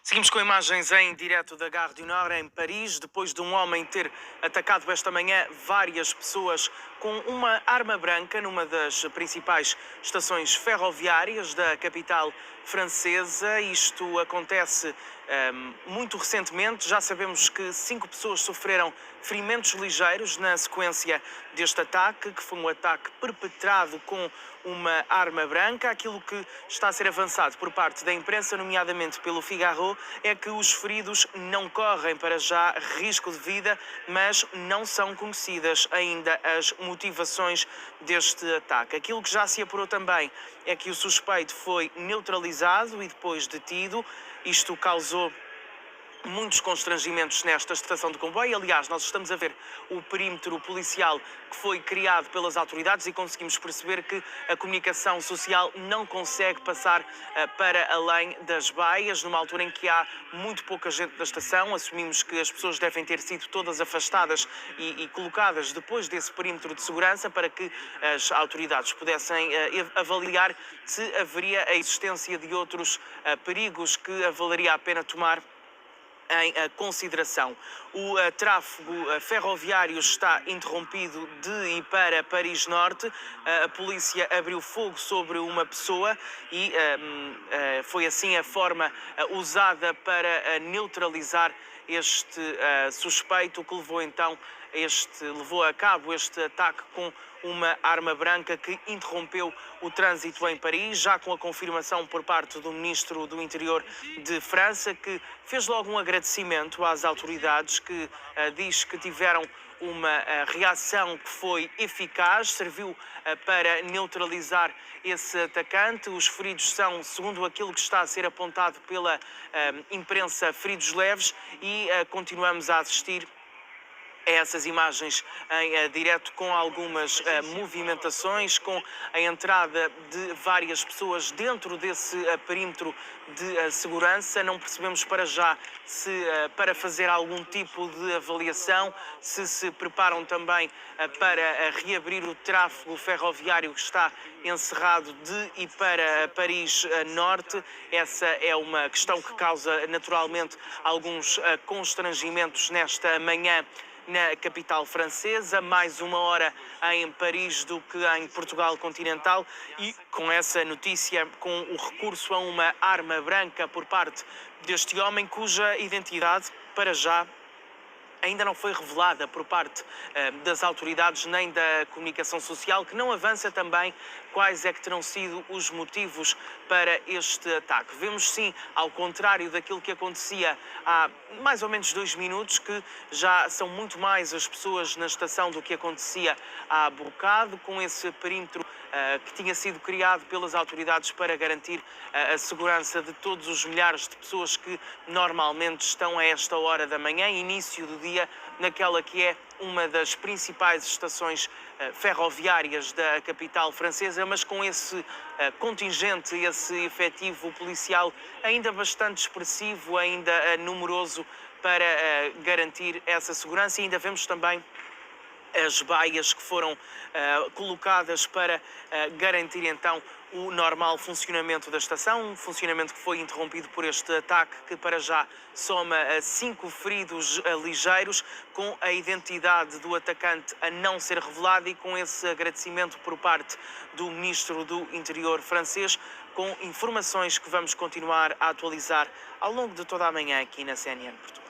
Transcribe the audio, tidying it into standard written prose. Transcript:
Seguimos com imagens em direto da Gare du Nord, em Paris, depois de um homem ter atacado esta manhã várias pessoas com uma arma branca numa das principais estações ferroviárias da capital francesa. Isto acontece muito recentemente. Já sabemos que 5 pessoas sofreram ferimentos ligeiros na sequência deste ataque, que foi um ataque perpetrado com uma arma branca. Aquilo que está a ser avançado por parte da imprensa, nomeadamente pelo Figaro, é que os feridos não correm para já risco de vida, mas não são conhecidas ainda as motivações deste ataque. Aquilo que já se apurou também é que o suspeito foi neutralizado e depois detido. Isto causou muitos constrangimentos nesta estação de comboio. Aliás, nós estamos a ver o perímetro policial que foi criado pelas autoridades e conseguimos perceber que a comunicação social não consegue passar para além das baias, numa altura em que há muito pouca gente na estação. Assumimos que as pessoas devem ter sido todas afastadas e colocadas depois desse perímetro de segurança para que as autoridades pudessem avaliar se haveria a existência de outros perigos que valeria a pena tomar em consideração. O tráfego ferroviário está interrompido de e para Paris Norte. A polícia abriu fogo sobre uma pessoa e foi assim a forma usada para neutralizar este suspeito, que levou a cabo este ataque com uma arma branca que interrompeu o trânsito em Paris, já com a confirmação por parte do Ministro do Interior de França, que fez logo um agradecimento às autoridades, que diz que tiveram uma reação que foi eficaz, serviu para neutralizar esse atacante. Os feridos são, segundo aquilo que está a ser apontado pela imprensa, feridos leves, e continuamos a assistir essas imagens em direto, com algumas movimentações, com a entrada de várias pessoas dentro desse perímetro de segurança. Não percebemos para já se para fazer algum tipo de avaliação, se preparam também para reabrir o tráfego ferroviário que está encerrado de e para Paris Norte. Essa é uma questão que causa naturalmente alguns constrangimentos nesta manhã na capital francesa. Mais uma hora em Paris do que em Portugal continental, e com essa notícia, com o recurso a uma arma branca por parte deste homem, cuja identidade para já ainda não foi revelada por parte das autoridades nem da comunicação social, que não avança também quais é que terão sido os motivos para este ataque. Vemos sim, ao contrário daquilo que acontecia há mais ou menos 2 minutos, que já são muito mais as pessoas na estação do que acontecia há bocado, com esse perímetro que tinha sido criado pelas autoridades para garantir a segurança de todos os milhares de pessoas que normalmente estão a esta hora da manhã, início do dia, naquela que é uma das principais estações ferroviárias da capital francesa, mas com esse contingente, esse efetivo policial ainda bastante expressivo, ainda numeroso, para garantir essa segurança. E ainda vemos também as baias que foram colocadas para garantir então o normal funcionamento da estação, um funcionamento que foi interrompido por este ataque, que para já soma 5 feridos ligeiros, com a identidade do atacante a não ser revelada, e com esse agradecimento por parte do Ministro do Interior francês, com informações que vamos continuar a atualizar ao longo de toda a manhã aqui na CNN Portugal.